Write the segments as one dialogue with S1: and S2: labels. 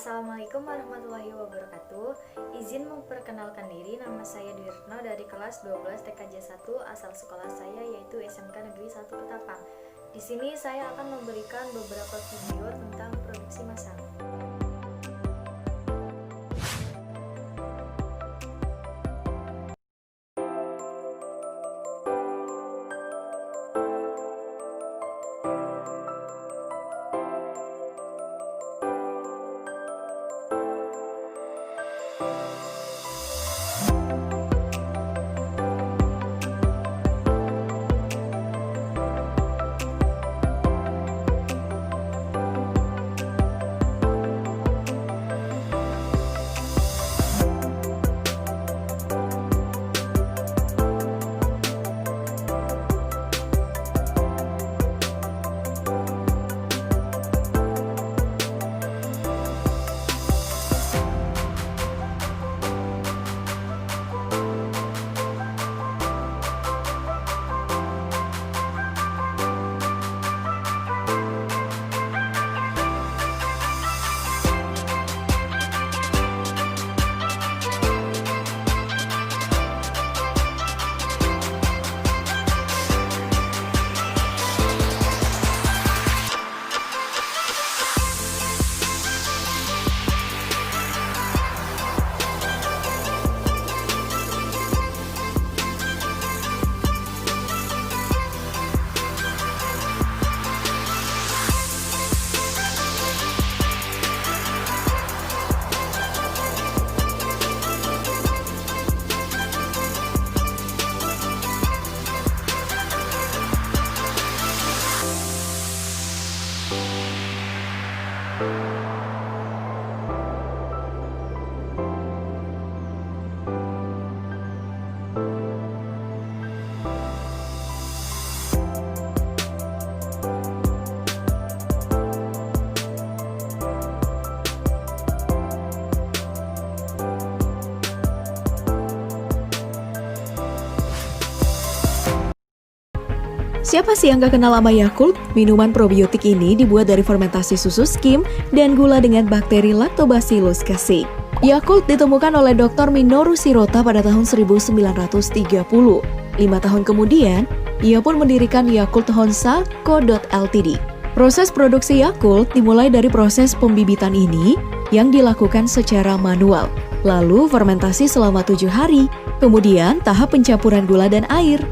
S1: Assalamualaikum warahmatullahi wabarakatuh. Izin memperkenalkan diri, nama saya Dwi Retno dari kelas 12 TKJ 1 asal sekolah saya yaitu SMK Negeri 1 Ketapang. Di sini saya akan memberikan beberapa video tentang produksi masak.
S2: Siapa sih yang gak kenal sama Yakult? Minuman probiotik ini dibuat dari fermentasi susu skim dan gula dengan bakteri Lactobacillus casei. Yakult ditemukan oleh Dr. Minoru Shirota pada tahun 1930. 5 tahun kemudian, ia pun mendirikan Yakult Honsa Co. Ltd. Proses produksi Yakult dimulai dari proses pembibitan ini yang dilakukan secara manual. Lalu fermentasi selama 7 hari, kemudian tahap pencampuran gula dan air.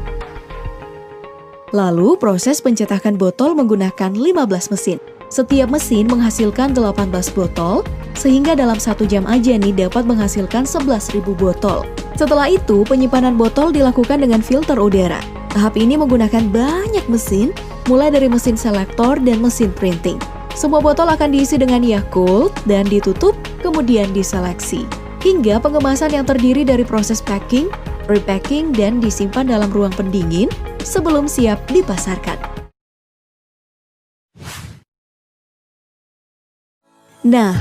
S2: Lalu proses pencetakan botol menggunakan 15 mesin. Setiap mesin menghasilkan 18 botol, sehingga dalam 1 jam aja nih dapat menghasilkan 11.000 botol. Setelah itu, penyimpanan botol dilakukan dengan filter udara. Tahap ini menggunakan banyak mesin, mulai dari mesin selektor dan mesin printing. Semua botol akan diisi dengan Yakult dan ditutup, kemudian diseleksi. Hingga pengemasan yang terdiri dari proses packing, repacking, dan disimpan dalam ruang pendingin sebelum siap dipasarkan. Nah,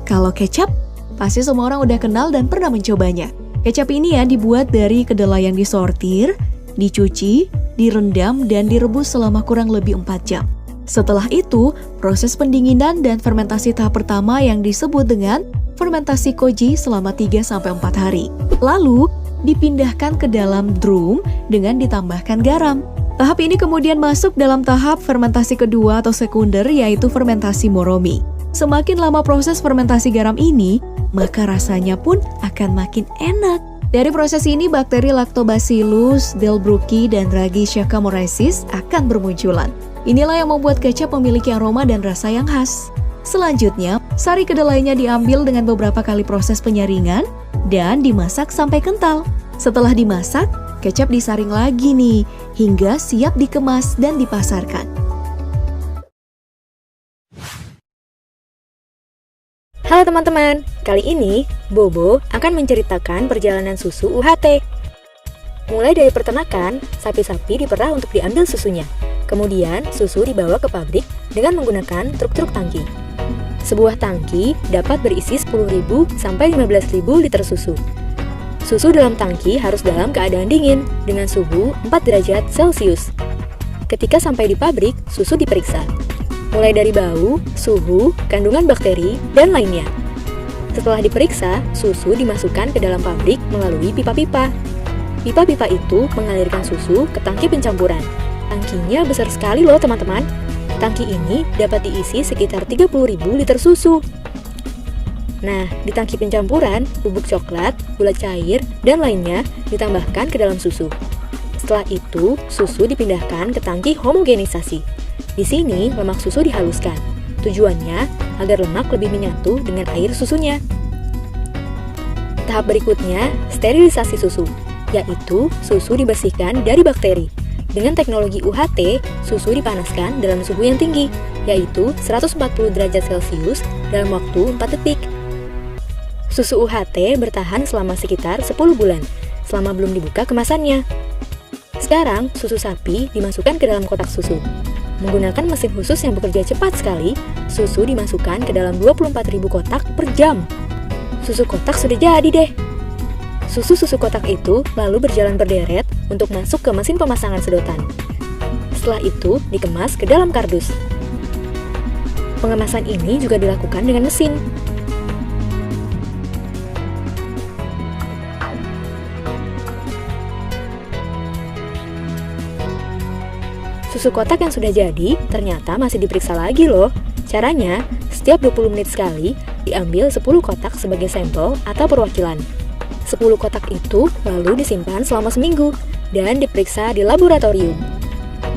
S2: kalau kecap, pasti semua orang udah kenal dan pernah mencobanya. Kecap ini ya dibuat dari kedelai yang disortir, dicuci, direndam, dan direbus selama kurang lebih 4 jam. Setelah itu, proses pendinginan dan fermentasi tahap pertama yang disebut dengan fermentasi koji selama 3-4 hari. Lalu, dipindahkan ke dalam drum dengan ditambahkan garam. Tahap ini kemudian masuk dalam tahap fermentasi kedua atau sekunder, yaitu fermentasi moromi. Semakin lama proses fermentasi garam ini, maka rasanya pun akan makin enak. Dari proses ini, bakteri Lactobacillus delbrueckii dan ragi Saccharomyces akan bermunculan. Inilah yang membuat kecap memiliki aroma dan rasa yang khas. Selanjutnya, sari kedelainya diambil dengan beberapa kali proses penyaringan dan dimasak sampai kental. Setelah dimasak, kecap disaring lagi nih, hingga siap dikemas dan dipasarkan.
S3: Halo teman-teman, kali ini Bobo akan menceritakan perjalanan susu UHT. Mulai dari peternakan, sapi-sapi diperah untuk diambil susunya. Kemudian, susu dibawa ke pabrik dengan menggunakan truk-truk tangki. Sebuah tangki dapat berisi 10.000 sampai 15.000 liter susu. Susu dalam tangki harus dalam keadaan dingin dengan suhu 4 derajat Celcius. Ketika sampai di pabrik, susu diperiksa, mulai dari bau, suhu, kandungan bakteri, dan lainnya. Setelah diperiksa, susu dimasukkan ke dalam pabrik melalui pipa-pipa. Pipa-pipa itu mengalirkan susu ke tangki pencampuran. Tangkinya besar sekali loh teman-teman. Tangki ini dapat diisi sekitar 30.000 liter susu. Nah, di tangki pencampuran, bubuk coklat, gula cair, dan lainnya ditambahkan ke dalam susu. Setelah itu, susu dipindahkan ke tangki homogenisasi. Di sini, lemak susu dihaluskan. Tujuannya agar lemak lebih menyatu dengan air susunya. Tahap berikutnya, sterilisasi susu, yaitu susu dibersihkan dari bakteri. Dengan teknologi UHT, susu dipanaskan dalam suhu yang tinggi, yaitu 140 derajat Celcius dalam waktu 4 detik. Susu UHT bertahan selama sekitar 10 bulan, selama belum dibuka kemasannya. Sekarang, susu sapi dimasukkan ke dalam kotak susu. Menggunakan mesin khusus yang bekerja cepat sekali, susu dimasukkan ke dalam 24.000 kotak per jam. Susu kotak sudah jadi deh. Susu-susu kotak itu lalu berjalan berderet untuk masuk ke mesin pemasangan sedotan. Setelah itu, dikemas ke dalam kardus. Pengemasan ini juga dilakukan dengan mesin. Susu kotak yang sudah jadi ternyata masih diperiksa lagi loh. Caranya, setiap 20 menit sekali diambil 10 kotak sebagai sampel atau perwakilan. 10 kotak itu lalu disimpan selama seminggu dan diperiksa di laboratorium.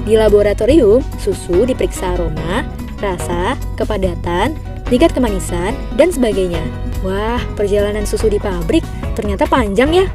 S3: Di laboratorium, susu diperiksa aroma, rasa, kepadatan, tingkat kemanisan, dan sebagainya. Wah, perjalanan susu di pabrik ternyata panjang ya.